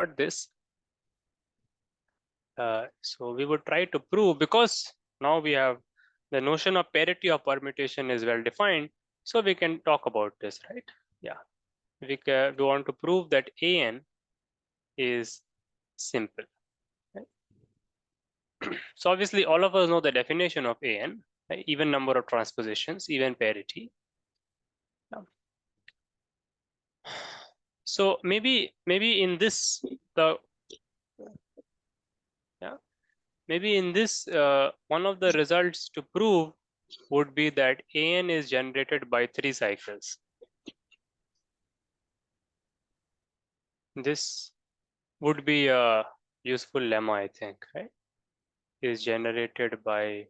got this. So we would try to prove, because now we have the notion of parity of permutation is well defined, so we can talk about this, right? Yeah, we want to prove that AN is simple. Right? So obviously all of us know the definition of AN, right? Even number of transpositions, even parity. Yeah. So maybe in this the yeah maybe in this one of the results to prove would be that AN is generated by 3 cycles. This would be a useful lemma, I think, right? Is generated by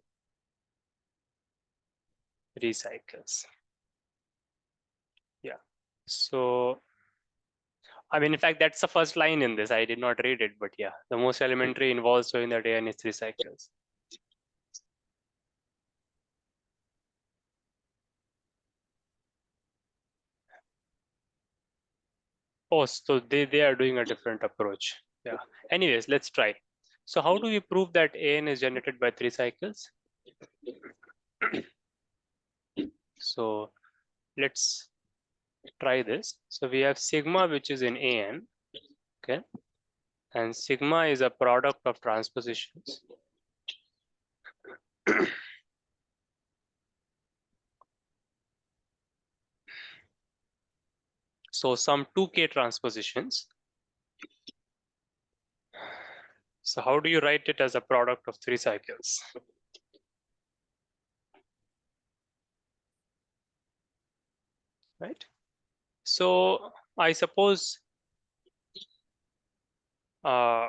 3 cycles. Yeah. So, I mean, in fact, that's the first line in this. I did not read it, but yeah, the most elementary involves showing that AN is 3 cycles. Oh, so they are doing a different approach. Yeah. Anyways, let's try. So how do we prove that AN is generated by 3 cycles? So let's try this. So we have sigma, which is in AN, okay? And sigma is a product of transpositions. So some 2k transpositions. So how do you write it as a product of 3 cycles? Right? So I suppose uh,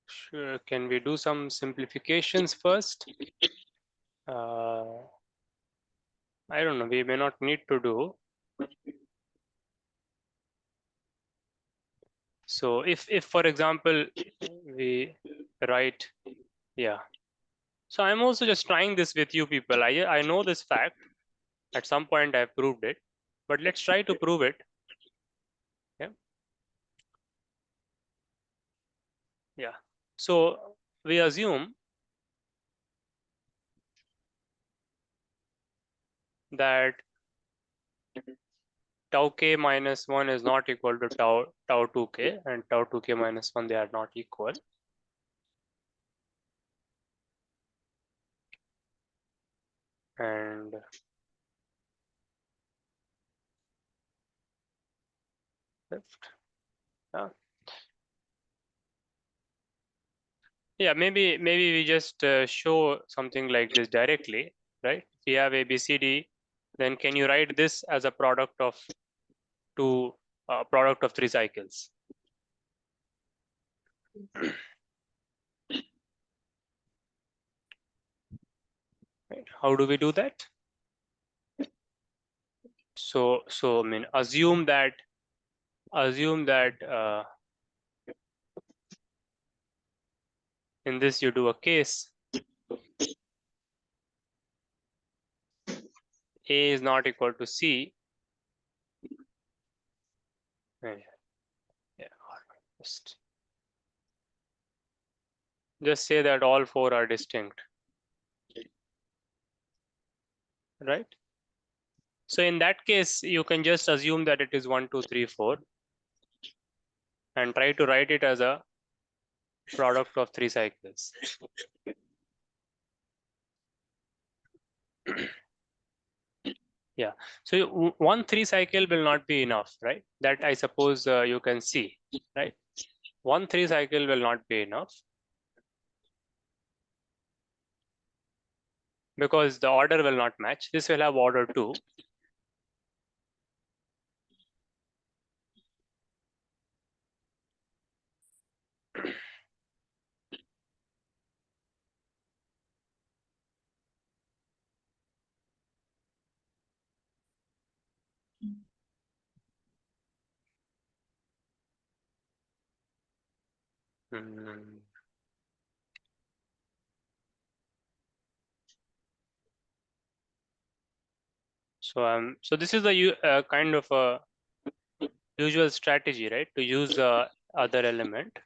sure, can we do some simplifications first? I don't know, we may not need to do. So if for example, we write, yeah. So I'm also just trying this with you people. I know this fact. At some point I've proved it, but let's try to prove it. Yeah. Yeah. So we assume that tau k minus 1 is not equal to tau 2k, and tau 2k minus 1, they are not equal. And left. Yeah. Yeah, maybe we just show something like this directly, right? If you have ABCD, then can you write this as a product of product of 3 cycles? Right? How do we do that? So I mean, assume that in this you do a case A is not equal to C. Yeah, just say that all 4 are distinct, right? So in that case, you can just assume that it is 1, 2, 3, 4, and try to write it as a product of 3 cycles. Yeah. So 1 3 cycle will not be enough, right? That I suppose you can see, right? 1 3 cycle will not be enough, because the order will not match. This will have order 2. Hmm. So this is the kind of a usual strategy, right? To use the other element.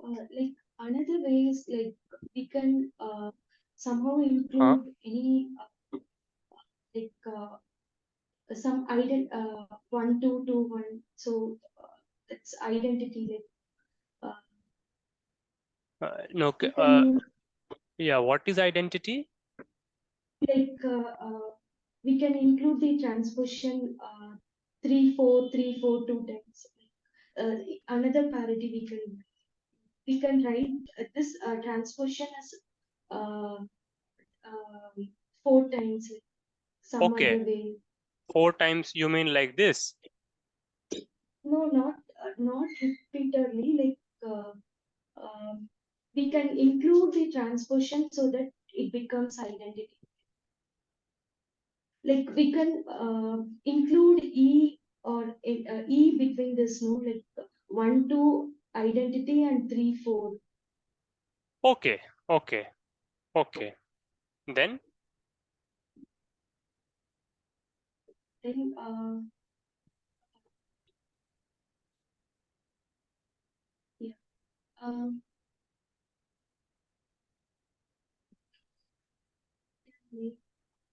Like another way is like we can somehow include any like some one two two one. So that's identity. Like No, we can yeah. What is identity? like we can include the transposition 3 4 3 4 2 times. Another parity we can write this transposition as uh, uh, 4 times, like some Okay, other way. 4 times. You mean like this? No, not repeatedly. Like uh, we can include the transposition so that it becomes identity. Like we can include e between this, no, like 1 2 identity and 3 4. Okay, okay, okay. Then Then yeah. Um, make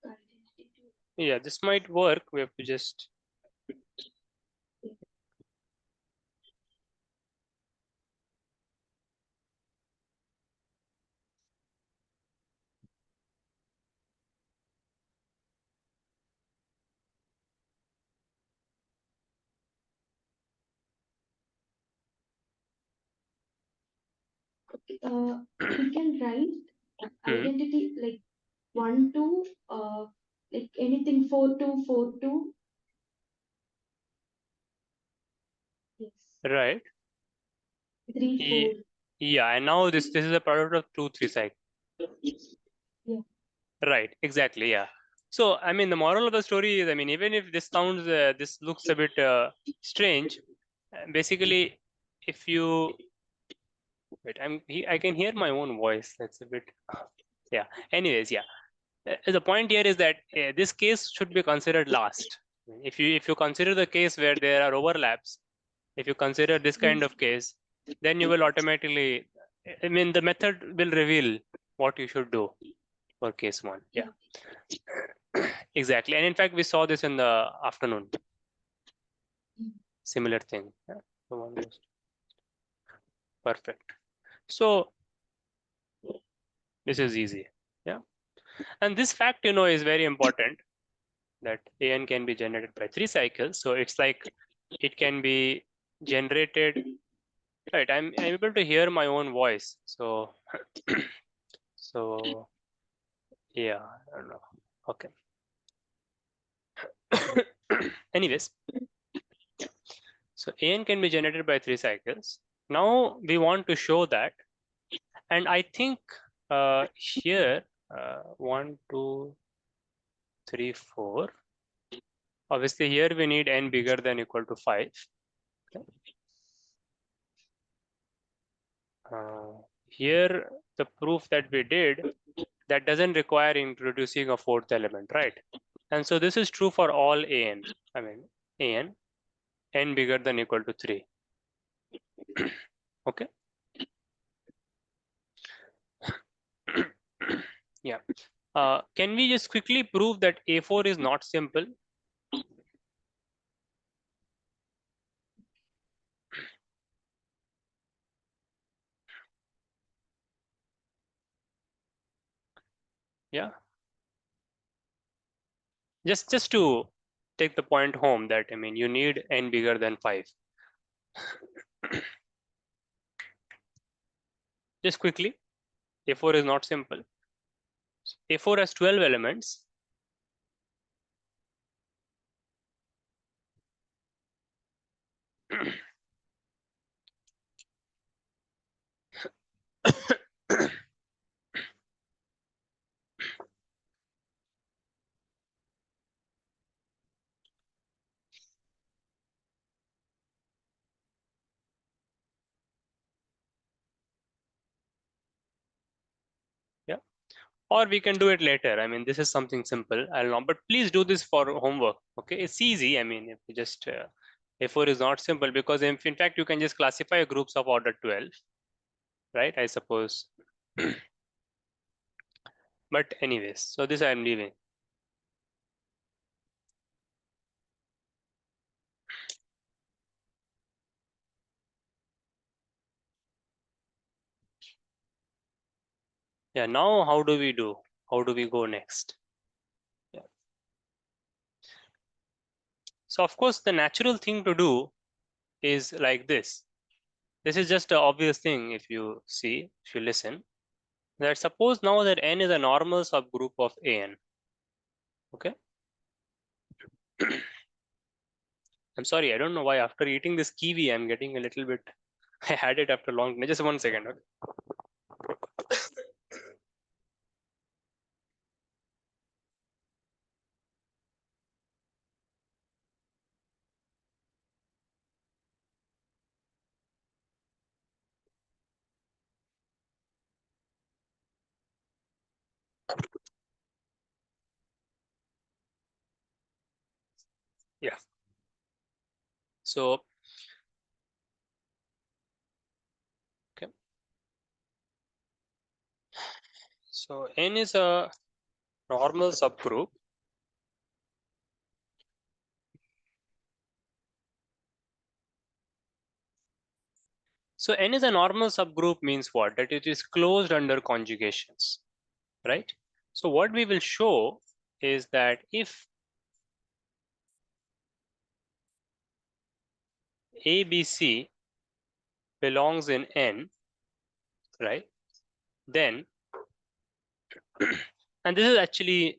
identity to, yeah, this might work. We have to just we can write hmm, identity like 1 2 like anything 4 2 4 2. Yes, right. 3 4. Yeah, and now this is a product of 2 3 cycle. Yeah. Right, exactly. Yeah. So, I mean, the moral of the story is, I mean, even if this sounds, this looks a bit strange, basically, if you wait, I can hear my own voice. That's a bit, yeah. Anyways, yeah. The point here is that this case should be considered last. If you consider the case where there are overlaps, if you consider this kind Yes. of case, then you will automatically, I mean, the method will reveal what you should do for case one. Yeah. Yeah. Exactly. And in fact, we saw this in the afternoon. Mm. Similar thing. Yeah. The one goes perfect. So this is easy. Yeah. And this fact, is very important that AN can be generated by 3 cycles. So it's like it can be generated. Right. I'm able to hear my own voice. So so yeah, I don't know. Okay. Anyways, so AN can be generated by 3 cycles. Now we want to show that. And I think here, 1, 2, 3, 4. Obviously, here we need n bigger than equal to 5. Okay. Here, the proof that we did, that doesn't require introducing a fourth element, right? And so this is true for all an. I mean, n bigger than equal to 3. Okay. Yeah. Can we just quickly prove that A4 is not simple? Yeah. Just to take the point home that, I mean, you need n bigger than 5. Just quickly, A4 is not simple. A4 has 12 elements. Yeah. or we can do it later. I mean, this is something simple. I'll not, but please do this for homework. Okay, it's easy. I mean, if you just A4 is not simple because in fact you can just classify groups of order 12, right? I suppose. But anyways, so this I'm leaving. Yeah, now how do we do? How do we go next? Yeah. So of course, the natural thing to do is like this. This is just an obvious thing if you see, if you listen. That suppose now that n is a normal subgroup of an. Okay. I'm sorry, I don't know why after eating this kiwi, I'm getting a little bit. I had it after long. Just 1 second. Okay? Yeah. So, okay. So n is a normal subgroup. So n is a normal subgroup means what? That it is closed under conjugations, right? So what we will show is that if ABC belongs in n, right? Then, and this is actually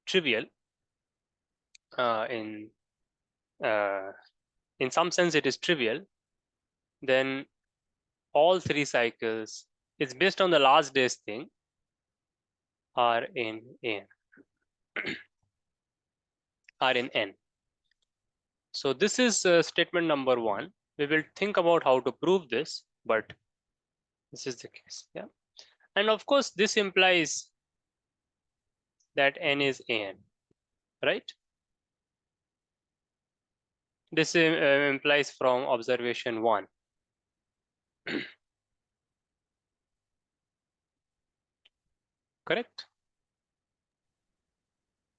trivial uh, in uh, in some sense it is trivial. Then all 3 cycles, it's based on the last day's thing, are in n. Are in n. So this is statement number 1. We will think about how to prove this, but this is the case. Yeah. And of course, this implies that n is an, right? This implies from observation 1. Correct?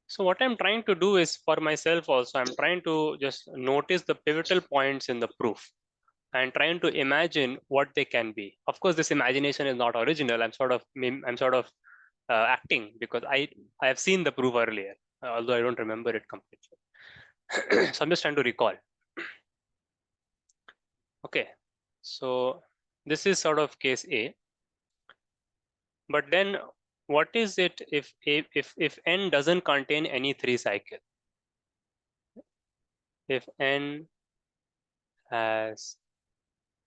So what I'm trying to do is for myself also, I'm trying to just notice the pivotal points in the proof and trying to imagine what they can be. Of course, this imagination is not original. I'm sort of acting because I have seen the proof earlier, although I don't remember it completely. So I'm just trying to recall. Okay, so this is sort of case A. But then what is it if n doesn't contain any 3 cycle? If n has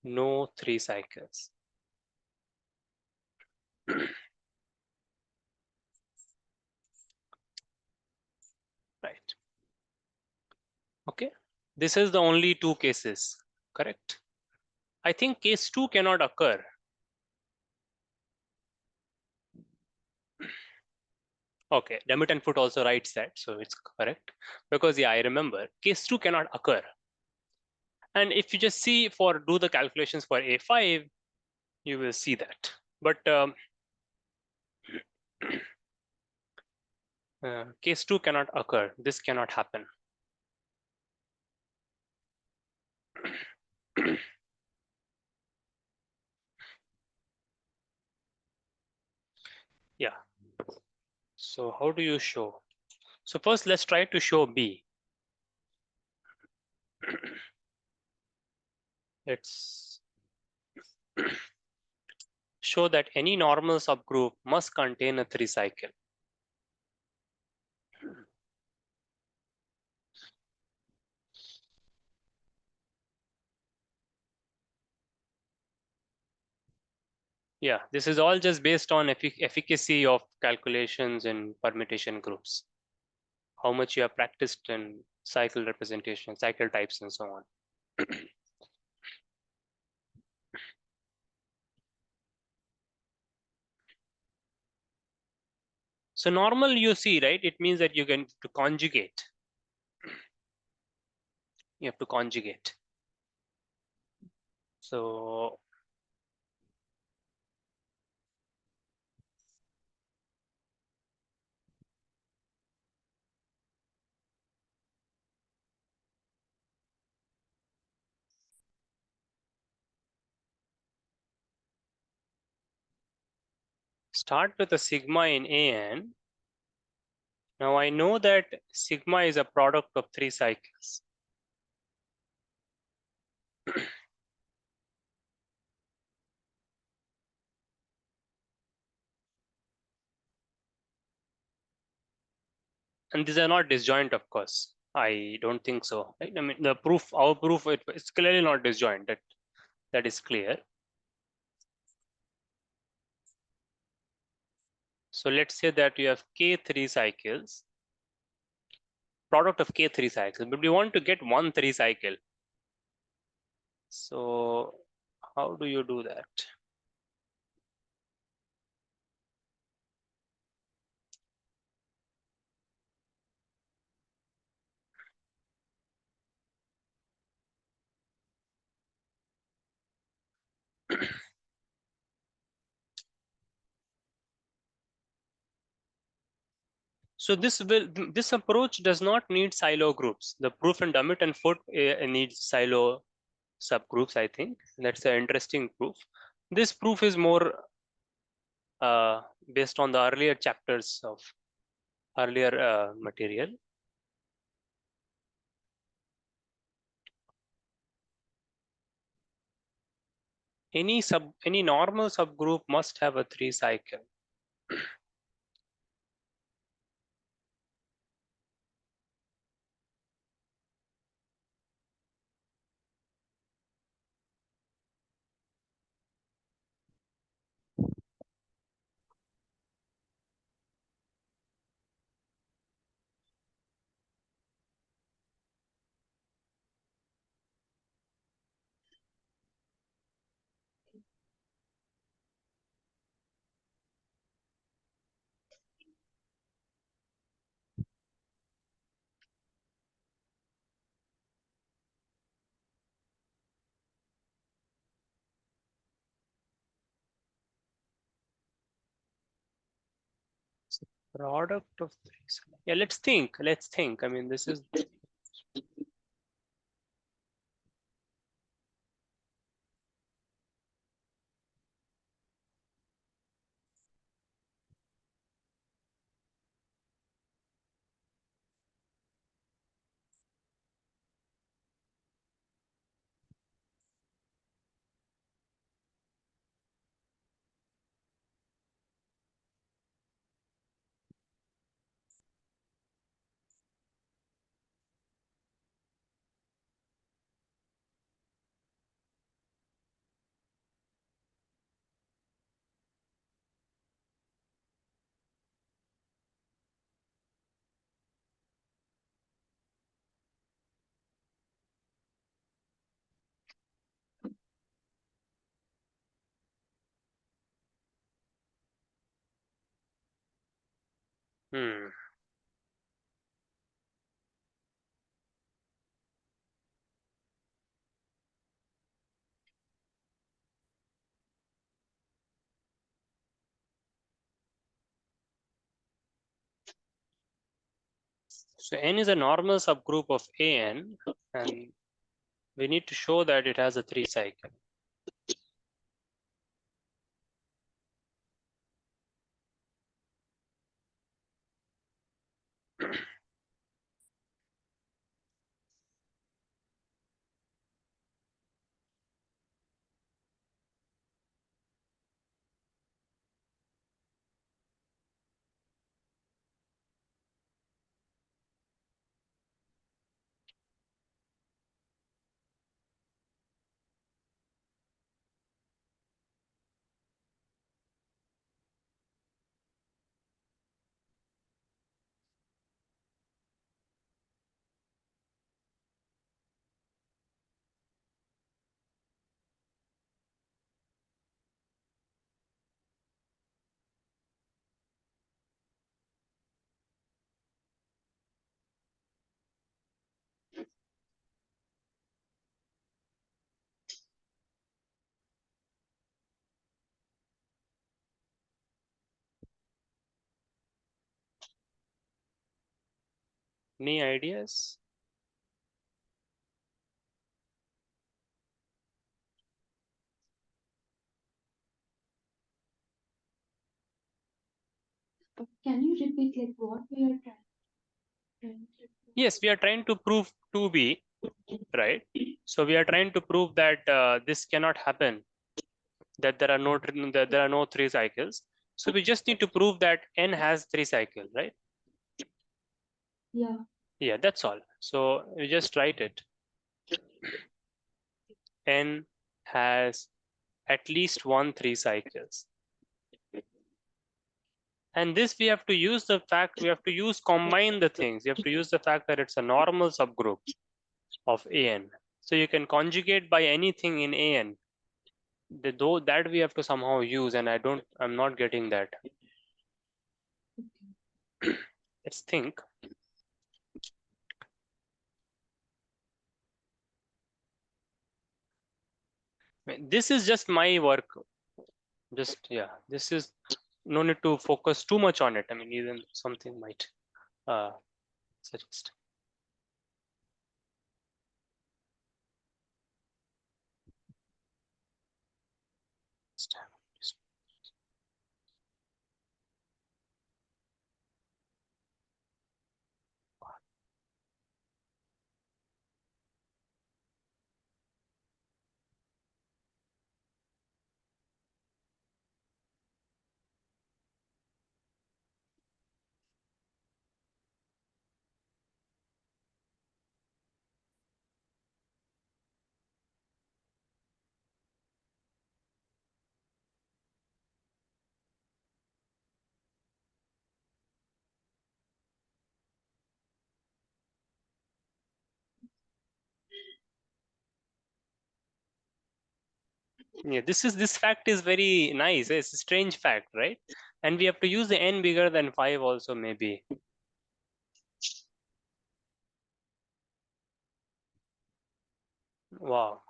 no 3 cycles. Right. Okay. This is the only 2 cases, correct? I think case 2 cannot occur. Okay, Demit and Foot also writes that, so it's correct. Because yeah, I remember case 2 cannot occur. And if you just see do the calculations for A5, you will see that. But case 2 cannot occur. This cannot happen. Yeah. So how do you show? So first let's try to show B. Let's show that any normal subgroup must contain a 3 cycle. Yeah, this is all just based on efficacy of calculations in permutation groups. How much you have practiced in cycle representation, cycle types, and so on. So normal you see, right? It means that you can to conjugate. You have to conjugate. So start with a sigma in AN. Now I know that sigma is a product of 3 cycles. And these are not disjoint, of course. I don't think so. Right? I mean, the proof, our proof, it's clearly not disjoint. That is clear. So let's say that you have K3 cycles, product of K3 cycles, but we want to get 1 3 cycle. So how do you do that? So this approach does not need silo groups. The proof in Dummett and Foote needs silo subgroups, I think. That's an interesting proof. This proof is more based on the earlier chapters of earlier material. Any normal subgroup must have a 3 cycle. Product of 3 cycles. Yeah, let's think. Let's think. I mean, this is hmm. So N is a normal subgroup of AN, and we need to show that it has a 3 cycle. Any ideas? Can you repeat like what we are trying to do? Yes, we are trying to prove 2b, right? So we are trying to prove that this cannot happen, that there are no 3 cycles. So we just need to prove that n has 3 cycles, right? Yeah. Yeah, that's all. So we just write it. N has at least 3 cycles. And this we have to use the fact, we have to use combine the things. You have to use the fact that it's a normal subgroup of AN. So you can conjugate by anything in AN. Though that we have to somehow use, and I'm not getting that. Let's think. This is just my work. Just, yeah, this is no need to focus too much on it. I mean, even something might uh, suggest. Yeah, this fact is very nice. It's a strange fact, right? And we have to use the n bigger than 5 also, maybe. Wow.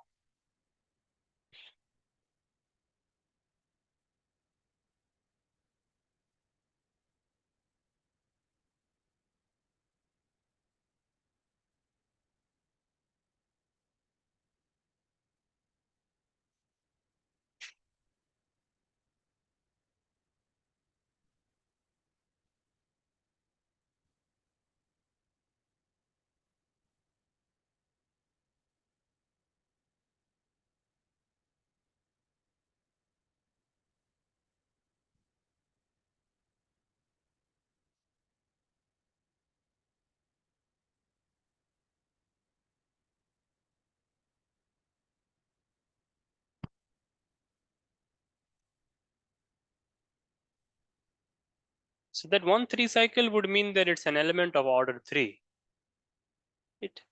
So that 1 3 cycle would mean that it's an element of order 3.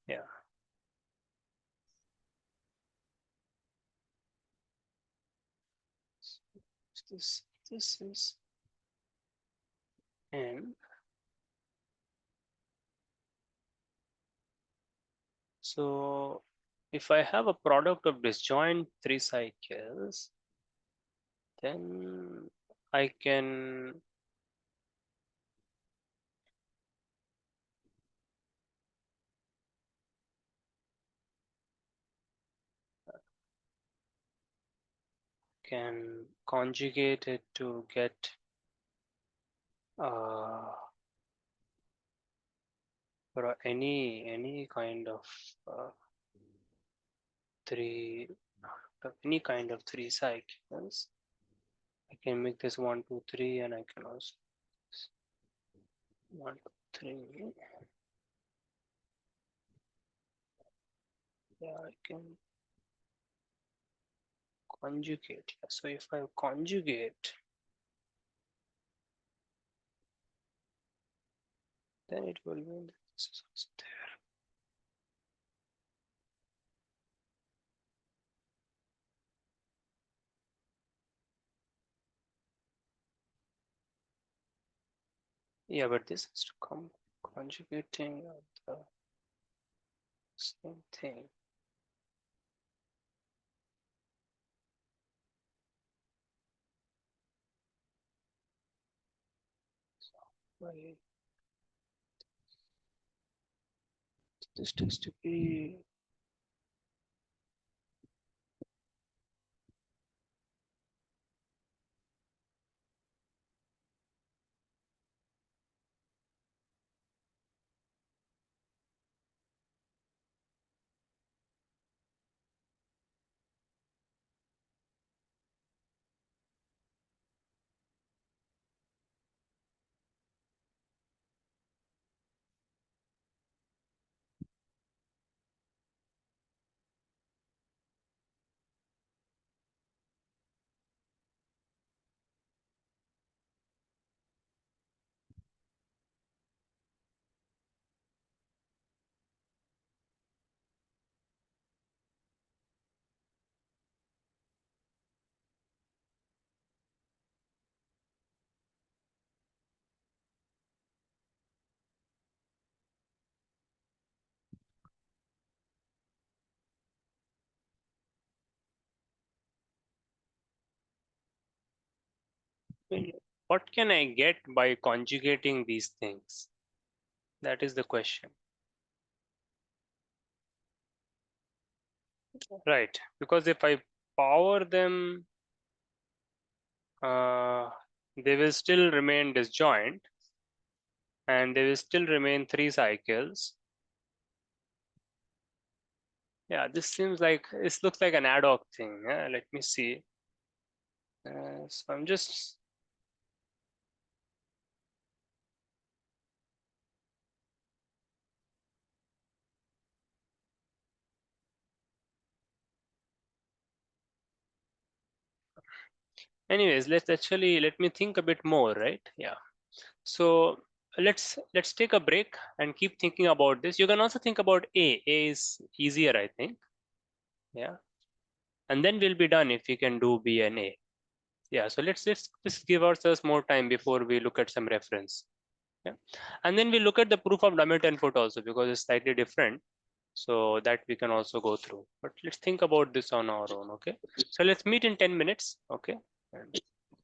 Yeah. This is n. So if I have a product of disjoint 3 cycles, then I can conjugate it to get uh, for any kind of uh, three any kind of 3 cycles. I can make this 1 2 3, and I can also 1 2 3. Yeah, I can conjugate. Yeah. So if I conjugate, then it will mean that this is also there. Yeah, but this has to come conjugating of the same thing. So, This has to be. What can I get by conjugating these things? That is the question. Right, because if I power them, they will still remain disjoint and they will still remain 3 cycles. Yeah, this seems like, this looks like an ad hoc thing. Yeah, let me see. So I'm just, anyways, let me think a bit more, right? Yeah. So let's take a break and keep thinking about this. You can also think about A. A is easier, I think. Yeah. And then we'll be done if we can do B and A. Yeah. So let's just give ourselves more time before we look at some reference. Yeah. And then we look at the proof of dummy 10 foot also because it's slightly different. So that we can also go through. But let's think about this on our own. Okay. So let's meet in 10 minutes. Okay. And